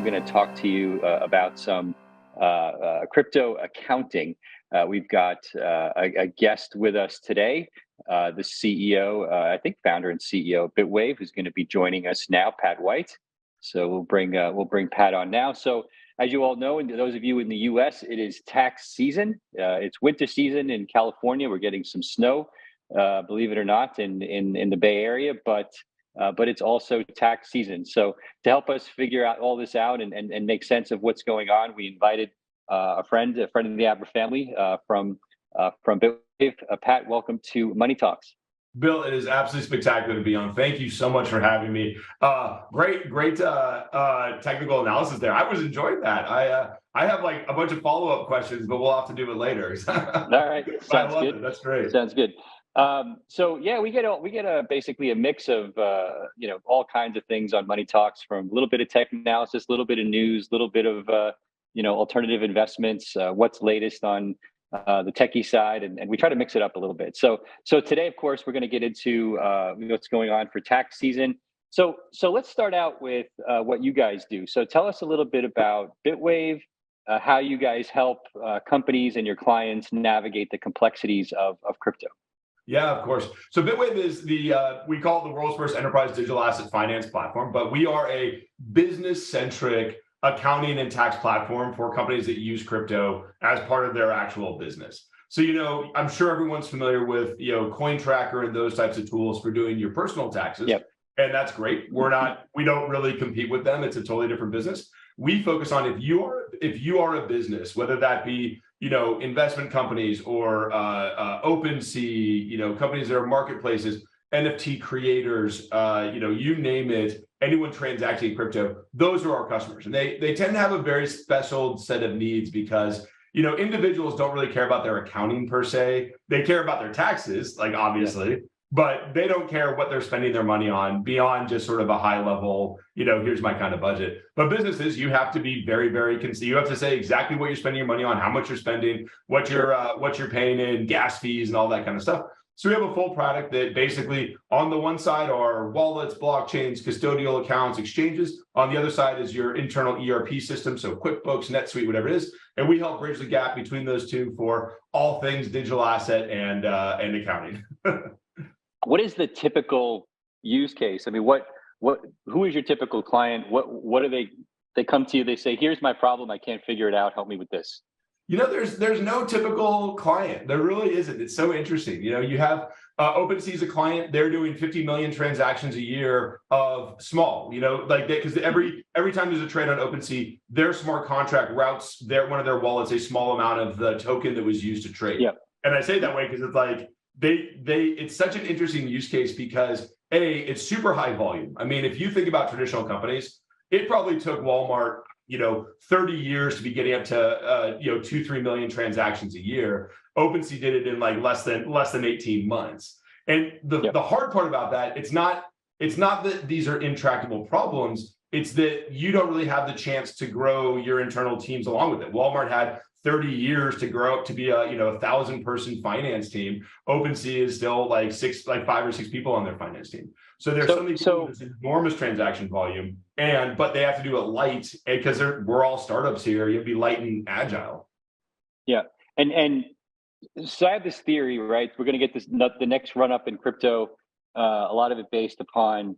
I'm going to talk to you about some crypto accounting. We've got a guest with us today, the CEO, I think founder and CEO of Bitwave, who's going to be joining us now, Pat White. So we'll bring Pat on now. So as you all know, and those of you in the U.S., it is tax season. It's winter season in California. We're getting some snow, believe it or not, in the Bay Area, but it's also tax season. So to help us figure out all this out and make sense of what's going on, we invited a friend of the Abra family from Bitwave. Pat, welcome to Money Talks. Bill, it is absolutely spectacular to be on. Thank you so much for having me. Great technical analysis there. I was enjoying that. I have like a bunch of follow-up questions, but we'll have to do it later. All right, sounds good. That's great. Sounds good. So yeah, we get basically a mix of all kinds of things on Money Talks, from a little bit of tech analysis, a little bit of news, a little bit of alternative investments, what's latest on the techie side, and we try to mix it up a little bit. So today, of course, we're going to get into what's going on for tax season. So let's start out with what you guys do. So tell us a little bit about Bitwave, how you guys help companies and your clients navigate the complexities of crypto. Yeah, of course. So Bitwave is we call it the world's first enterprise digital asset finance platform, but we are a business-centric accounting and tax platform for companies that use crypto as part of their actual business. So, I'm sure everyone's familiar with, Coin Tracker and those types of tools for doing your personal taxes. Yep. And that's great. We don't really compete with them. It's a totally different business. We focus on if you are a business, whether that be, investment companies or OpenSea, companies that are marketplaces, NFT creators, you name it, anyone transacting in crypto, those are our customers. And they tend to have a very special set of needs because, individuals don't really care about their accounting per se. They care about their taxes, like obviously, but they don't care what they're spending their money on beyond just sort of a high level, here's my kind of budget. But businesses, you have to be very, very you have to say exactly what you're spending your money on, how much you're spending, what you're paying in, gas fees and all that kind of stuff. So we have a full product that basically on the one side are wallets, blockchains, custodial accounts, exchanges. On the other side is your internal ERP system, so QuickBooks, NetSuite, whatever it is. And we help bridge the gap between those two for all things digital asset and accounting. What is the typical use case? I mean, who is your typical client? What do they come to you, they say, here's my problem, I can't figure it out, help me with this. There's no typical client. There really isn't. It's so interesting. You have OpenSea as a client. They're doing 50 million transactions a year of small, because every time there's a trade on OpenSea, their smart contract routes one of their wallets a small amount of the token that was used to trade. Yeah. And I say that way because it's like it's such an interesting use case because it's super high volume. I mean, if you think about traditional companies, it probably took Walmart 30 years to be getting up to 2-3 million transactions a year. OpenSea did it in like less than 18 months. And the hard part about that, it's not that these are intractable problems, it's that you don't really have the chance to grow your internal teams along with it. Walmart had 30 years to grow up to be a 1,000-person finance team. OpenSea is still like 5 or 6 people on their finance team. So there's this enormous transaction volume, but they have to do it light because we're all startups here. You have to be light and agile. Yeah, and so I have this theory, right? We're going to get the next run up in crypto. A lot of it based upon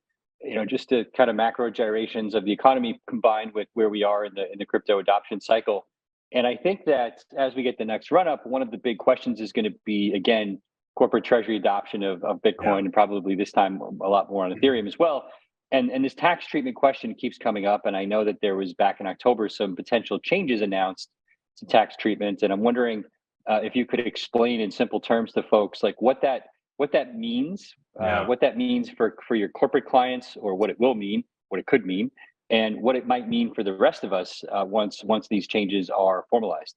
just the kind of macro gyrations of the economy combined with where we are in the crypto adoption cycle. And I think that as we get the next run up, one of the big questions is going to be, again, corporate treasury adoption of Bitcoin, and probably this time a lot more on Ethereum as well. And this tax treatment question keeps coming up. And I know that there was back in October some potential changes announced to tax treatment. And I'm wondering if you could explain in simple terms to folks like what that means, what that means for your corporate clients, or what it will mean, what it could mean, and what it might mean for the rest of us once these changes are formalized.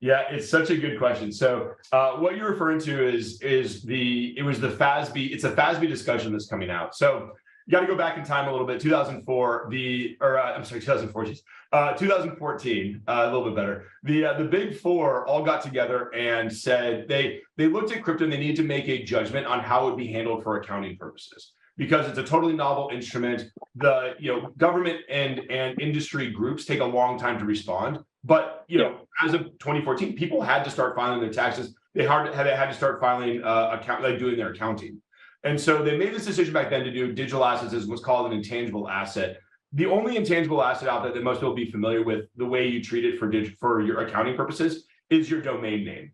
Yeah, it's such a good question. So what you're referring to is the FASB. It's a FASB discussion that's coming out. So you got to go back in time a little bit. 2014, a little bit better. The big four all got together and said they looked at crypto and they needed to make a judgment on how it would be handled for accounting purposes. because it's a totally novel instrument. The government and industry groups take a long time to respond. But as of 2014, people had to start filing their taxes. They had to start filing doing their accounting. And so they made this decision back then to do digital assets as what's called an intangible asset. The only intangible asset out there that most people be familiar with, the way you treat it for your accounting purposes, is your domain name.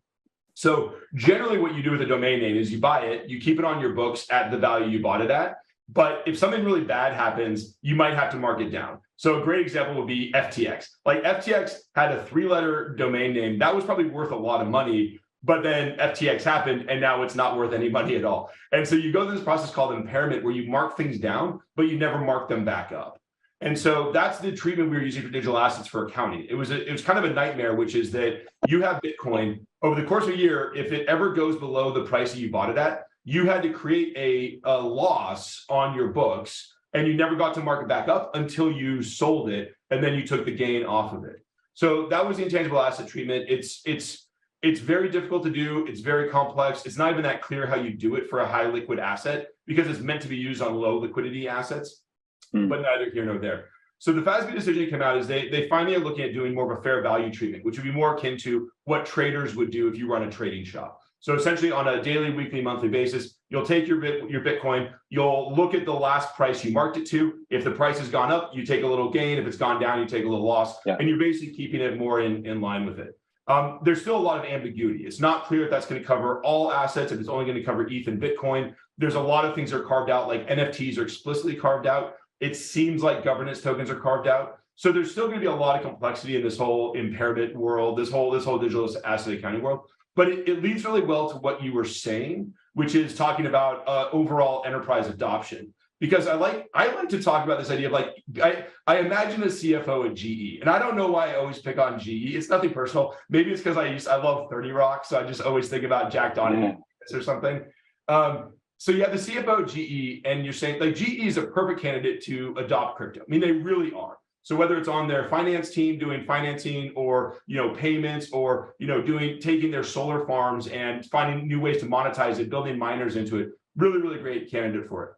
So generally what you do with a domain name is you buy it, you keep it on your books at the value you bought it at. But if something really bad happens, you might have to mark it down. So a great example would be FTX. Like FTX had a 3-letter domain name that was probably worth a lot of money, but then FTX happened and now it's not worth any money at all. And so you go through this process called impairment where you mark things down, but you never mark them back up. And so that's the treatment we were using for digital assets for accounting. It was kind of a nightmare, which is that you have Bitcoin over the course of a year. If it ever goes below the price that you bought it at, you had to create a loss on your books, and you never got to mark it back up until you sold it, and then you took the gain off of it. So that was the intangible asset treatment. It's very difficult to do. It's very complex. It's not even that clear how you do it for a high liquid asset because it's meant to be used on low liquidity assets. But neither here nor there. So the FASB decision came out is they finally are looking at doing more of a fair value treatment, which would be more akin to what traders would do if you run a trading shop. So essentially on a daily, weekly, monthly basis, you'll take your Bitcoin, you'll look at the last price you marked it to. If the price has gone up, you take a little gain. If it's gone down, you take a little loss, and you're basically keeping it more in line with it. There's still a lot of ambiguity. It's not clear if that's going to cover all assets, if it's only going to cover ETH and Bitcoin. There's a lot of things that are carved out, like NFTs are explicitly carved out. It seems like governance tokens are carved out. So there's still going to be a lot of complexity in this whole impairment world, this whole digital asset accounting world. But it leads really well to what you were saying, which is talking about overall enterprise adoption. Because I like to talk about this idea of like, I imagine a CFO at GE, and I don't know why I always pick on GE. It's nothing personal. Maybe it's because I love 30 Rock, so I just always think about Jack Donaghy or something. So you have the CFO at GE, and you're saying like GE is a perfect candidate to adopt crypto. I mean, they really are. So whether it's on their finance team doing financing, or payments, or taking their solar farms and finding new ways to monetize it, building miners into it, really, really great candidate for it.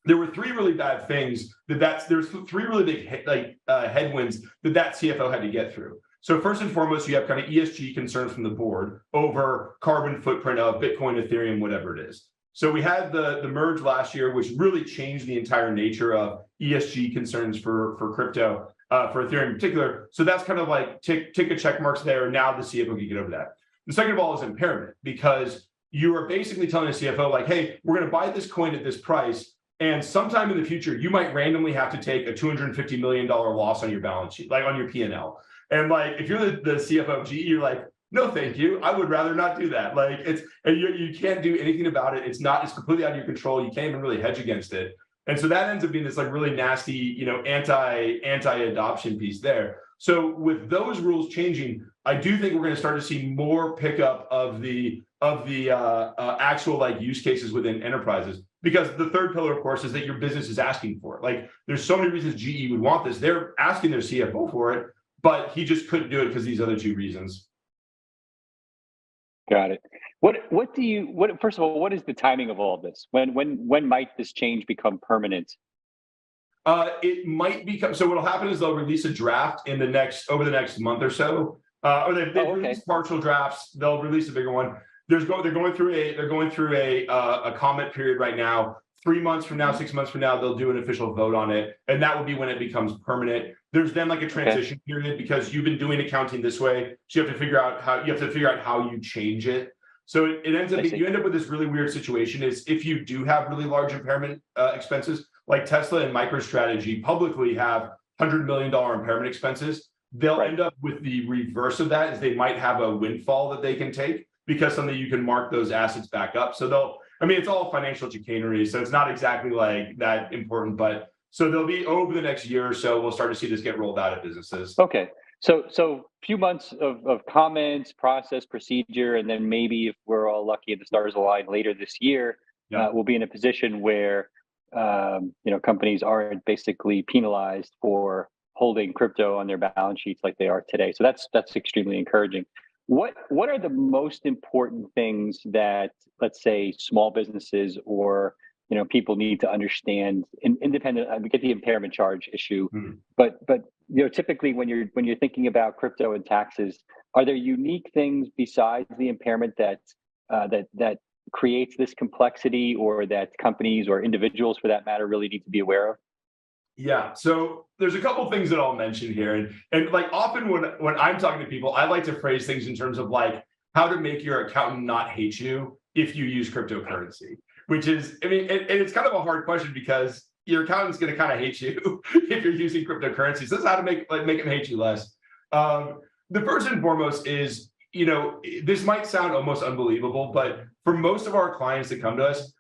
There were 3 really bad things there's 3 really big headwinds that CFO had to get through. So first and foremost, you have kind of ESG concerns from the board over carbon footprint of Bitcoin, Ethereum, whatever it is. So we had the merge last year, which really changed the entire nature of ESG concerns for crypto, for Ethereum in particular. So that's kind of like tick a check marks there. Now the CFO can get over that. The second of all is impairment, because you are basically telling a CFO like, hey, we're going to buy this coin at this price, and sometime in the future, you might randomly have to take a $250 million loss on your balance sheet, like on your P&L. And like, if you're the CFO of GE, you're like, no, thank you. I would rather not do that. Like you can't do anything about it. It's completely out of your control. You can't even really hedge against it. And so that ends up being this like really nasty, anti-adoption piece there. So with those rules changing, I do think we're going to start to see more pickup of the actual like use cases within enterprises. Because the third pillar, of course, is that your business is asking for it. Like there's so many reasons GE would want this. They're asking their CFO for it, but he just couldn't do it because these other 2 reasons. Got it. First of all, what is the timing of all of this? When might this change become permanent? It might become, so what'll happen is they'll release a draft over the next month or so. Or they've released partial drafts. They'll release a bigger one. They're going through a comment period right now. 3 months from now, 6 months from now, they'll do an official vote on it, and that will be when it becomes permanent. There's then like a transition period because you've been doing accounting this way, so you have to figure out how you change it. So it ends up you end up with this really weird situation. Is if you do have really large impairment expenses, like Tesla and MicroStrategy publicly have $100 million impairment expenses, they'll end up with the reverse of that. Is they might have a windfall that they can take because suddenly you can mark those assets back up. So it's all financial chicanery, so it's not exactly like that important, but so there'll be over the next year or so, we'll start to see this get rolled out at businesses. Okay. So few months of comments, process, procedure, and then maybe if we're all lucky and the stars align later this year, we'll be in a position where companies aren't basically penalized for holding crypto on their balance sheets like they are today. So that's extremely encouraging. What are the most important things that, let's say, small businesses or people need to understand independent. We get the impairment charge issue, Mhm. but typically when you're thinking about crypto and taxes, are there unique things besides the impairment that that creates this complexity, or that companies or individuals, for that matter, really need to be aware of? Yeah, so there's a couple things that I'll mention here, and like often when I'm talking to people, I like to phrase things in terms of like how to make your accountant not hate you if you use cryptocurrency, which is, I mean, and it's kind of a hard question because your accountant's going to kind of hate you if you're using cryptocurrency. So that's how to make them hate you less. The first and foremost is, this might sound almost unbelievable, but for most of our clients that come to us,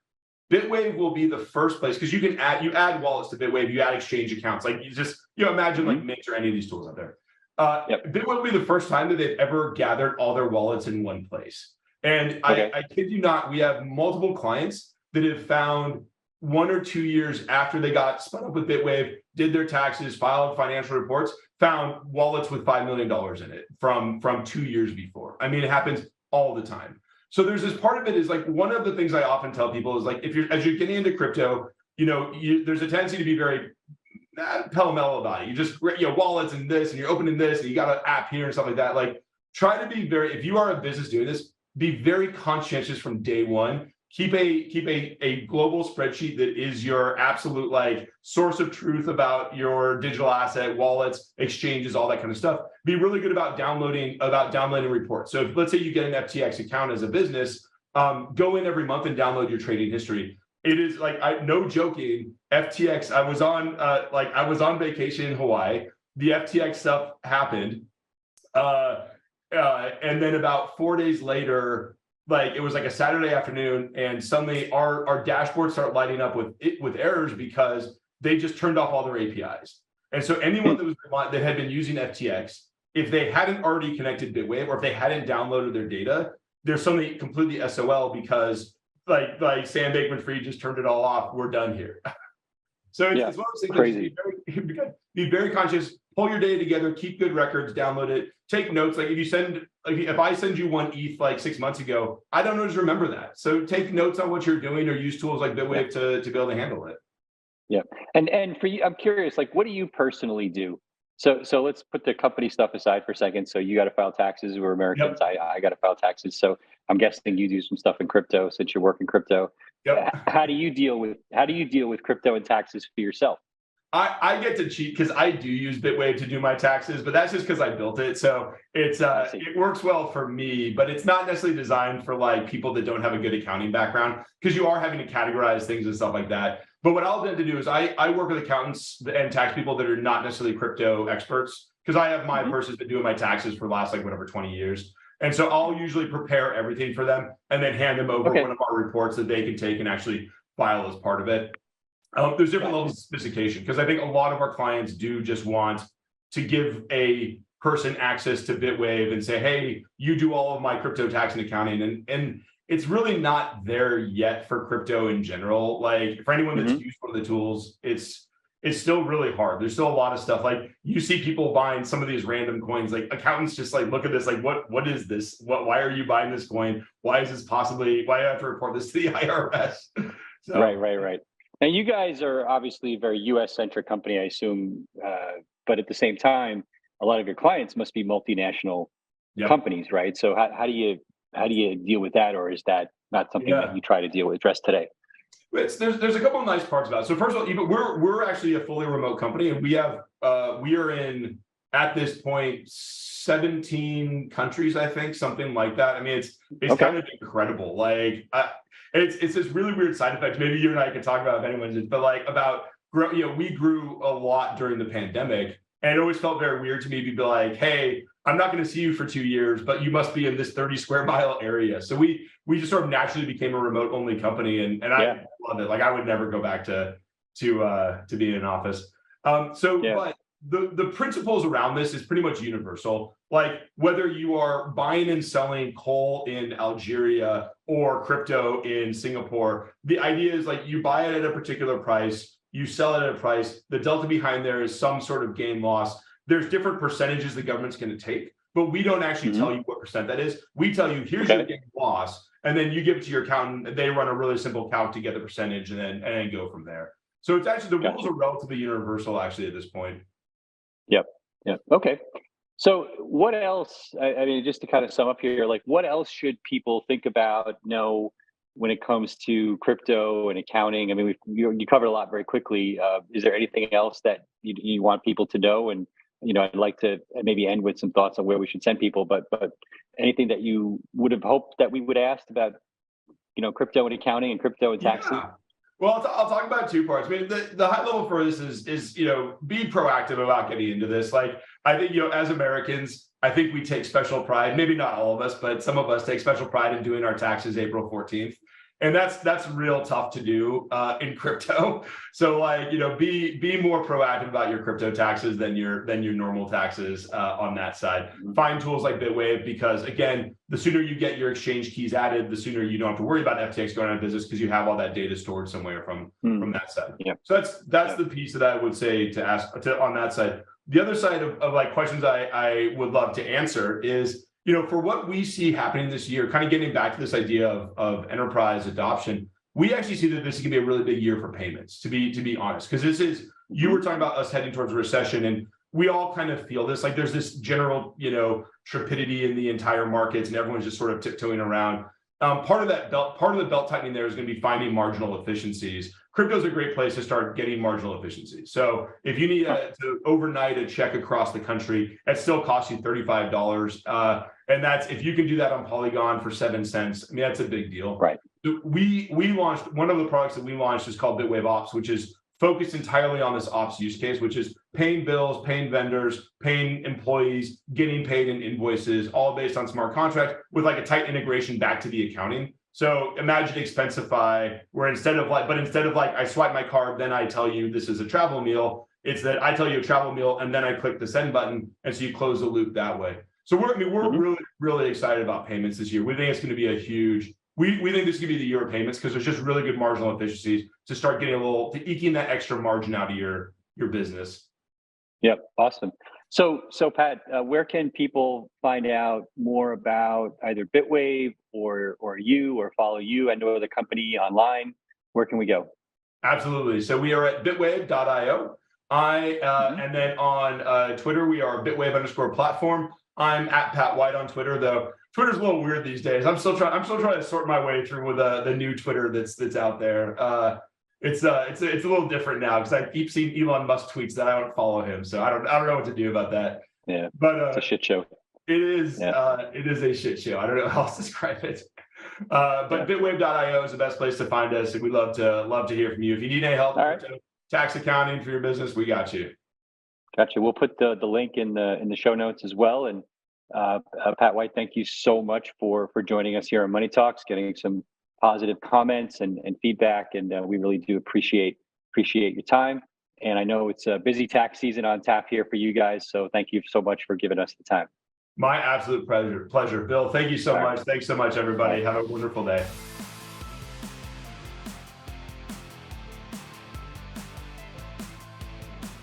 Bitwave will be the first place, because you add wallets to Bitwave, you add exchange accounts. Like imagine like Mint or any of these tools out there. Bitwave will be the first time that they've ever gathered all their wallets in one place. And I kid you not, we have multiple clients that have found 1 or 2 years after they got spun up with Bitwave, did their taxes, filed financial reports, found wallets with $5 million in it from 2 years before. I mean, it happens all the time. So there's this part of it is like, one of the things I often tell people is like, as you're getting into crypto, there's a tendency to be very pell-mell about it. You just, wallets and this, and you're opening this, and you got an app here and stuff like that. Like, try to be if you are a business doing this, be very conscientious from day one. Keep a global spreadsheet that is your absolute like source of truth about your digital asset, wallets, exchanges, all that kind of stuff. Be really good about downloading reports. So if, let's say you get an FTX account as a business, go in every month and download your trading history. It is like, no joking, FTX. I was on vacation in Hawaii. The FTX stuff happened, and then about 4 days later, like it was like a Saturday afternoon, and suddenly our dashboard started lighting up with errors because they just turned off all their APIs. And so anyone that had been using FTX, if they hadn't already connected Bitwave, or if they hadn't downloaded their data, there's something completely SOL because like Sam Bankman-Fried just turned it all off. We're done here. So it's one of those things. Crazy. Be very conscious. Pull your data together. Keep good records. Download it. Take notes. Like if I send you one ETH like 6 months ago, I don't always remember that. So take notes on what you're doing, or use tools like Bitwave to be able to handle it. Yeah, and for you, I'm curious. Like, what do you personally do? So let's put the company stuff aside for a second. So you got to file taxes. We're Americans. Yep. I got to file taxes. So I'm guessing you do some stuff in crypto since you're working crypto. Yep. How do you deal with crypto and taxes for yourself? I get to cheat because I do use Bitwave to do my taxes, but that's just because I built it. So it works well for me, but it's not necessarily designed for like people that don't have a good accounting background, because you are having to categorize things and stuff like that. But what I'll tend to do is I work with accountants and tax people that are not necessarily crypto experts, because I have my person's been doing my taxes for the last 20 years. And so I'll usually prepare everything for them and then hand them over one of our reports that they can take and actually file as part of it. There's different levels of sophistication, because I think a lot of our clients do just want to give a person access to Bitwave and say, hey, you do all of my crypto tax and accounting. And it's really not there yet for crypto in general. Like, for anyone that's used one of the tools, it's still really hard. There's still a lot of stuff. Like, you see people buying some of these random coins, like accountants just like look at this, like, what is this? Why are you buying this coin? Why is this why do I have to report this to the IRS? So, Right. Now, you guys are obviously a very U.S. centric company, I assume, but at the same time, a lot of your clients must be multinational companies, right? So how do you deal with that, or is that not something that you try to address today? There's a couple of nice parts about it. So first of all, we're actually a fully remote company, and we are in, at this point, 17 countries, I think, something like that. I mean, it's kind of incredible. Like, it's this really weird side effect. Maybe you and I can talk about if anyone's, but like we grew a lot during the pandemic, and it always felt very weird to me to be like, hey, I'm not going to see you for 2 years, but you must be in this 30 square mile area. So we just sort of naturally became a remote only company, and I love it. Like, I would never go back to be in an office. But the principles around this is pretty much universal. Like, whether you are buying and selling coal in Algeria or crypto in Singapore, the idea is like, you buy it at a particular price, you sell it at a price. The delta behind there is some sort of gain loss. There's different percentages the government's going to take, but we don't actually tell you what percent that is. We tell you, here's your gain loss. and then you give it to your accountant. They run a really simple calc to get the percentage, and then go from there. So it's actually, the rules are relatively universal actually at this point. Yep. Yep. Okay. So what else? I mean, just to kind of sum up here, like what else should people think about, know when it comes to crypto and accounting? I mean, you covered a lot very quickly. Is there anything else that you want people to know? And I'd like to maybe end with some thoughts on where we should send people. But anything that you would have hoped that we would ask about, crypto and accounting and crypto and taxes? Yeah. Well, I'll talk about two parts. I mean, the high level for this is be proactive about getting into this. Like, I think, as Americans, I think we take special pride, maybe not all of us, but some of us take special pride in doing our taxes April 14th. And that's real tough to do in crypto. So like, be more proactive about your crypto taxes than your normal taxes on that side. Find tools like Bitwave, because again, the sooner you get your exchange keys added, the sooner you don't have to worry about FTX going out of business, because you have all that data stored somewhere from that side. Yep. So that's the piece that I would say to ask on that side. The other side of like questions I would love to answer is, for what we see happening this year, kind of getting back to this idea of enterprise adoption, we actually see that this is going to be a really big year for payments, to be honest, because you were talking about us heading towards a recession, and we all kind of feel this, like there's this general, trepidity in the entire markets, and everyone's just sort of tiptoeing around. Part of the belt tightening there is going to be finding marginal efficiencies. Crypto is a great place to start getting marginal efficiencies. So if you need to overnight a check across the country, it still costs you $35. And that's, if you can do that on Polygon for 7 cents, I mean, that's a big deal. Right. So we launched, one of the products that we launched is called Bitwave Ops, which is focused entirely on this ops use case, which is paying bills, paying vendors, paying employees, getting paid in invoices, all based on smart contract with like a tight integration back to the accounting. So imagine Expensify, where instead of like I swipe my card, then I tell you this is a travel meal. It's that I tell you a travel meal, and then I click the send button, and so you close the loop that way. So we're really, really excited about payments this year. We think it's going to be a huge. We think this is going to be the year of payments, because there's just really good marginal efficiencies to start getting eking that extra margin out of your business. Yep, awesome. So Pat, where can people find out more about either Bitwave or you, or follow you and or the company online? Where can we go? Absolutely. So we are at bitwave.io. And then on Twitter, we are bitwave_platform. I'm at Pat White on Twitter, though. Twitter's a little weird these days. I'm still trying to sort my way through with the new Twitter that's out there. It's a little different now, because I keep seeing Elon Musk tweets that I don't follow him, so I don't know what to do about that. Yeah, but it's a shit show. It is. Yeah. It is a shit show. I don't know how else to describe it. But bitwave.io is the best place to find us, and we'd love to hear from you. If you need any help, tax accounting for your business, we got you. Gotcha. We'll put the link in the show notes as well. And Pat White, thank you so much for joining us here on Money Talks, getting some positive comments and feedback, and we really do appreciate your time. And I know it's a busy tax season on tap here for you guys, so thank you so much for giving us the time. My absolute pleasure. Bill, thank you so much. Thanks so much, everybody. Have a wonderful day.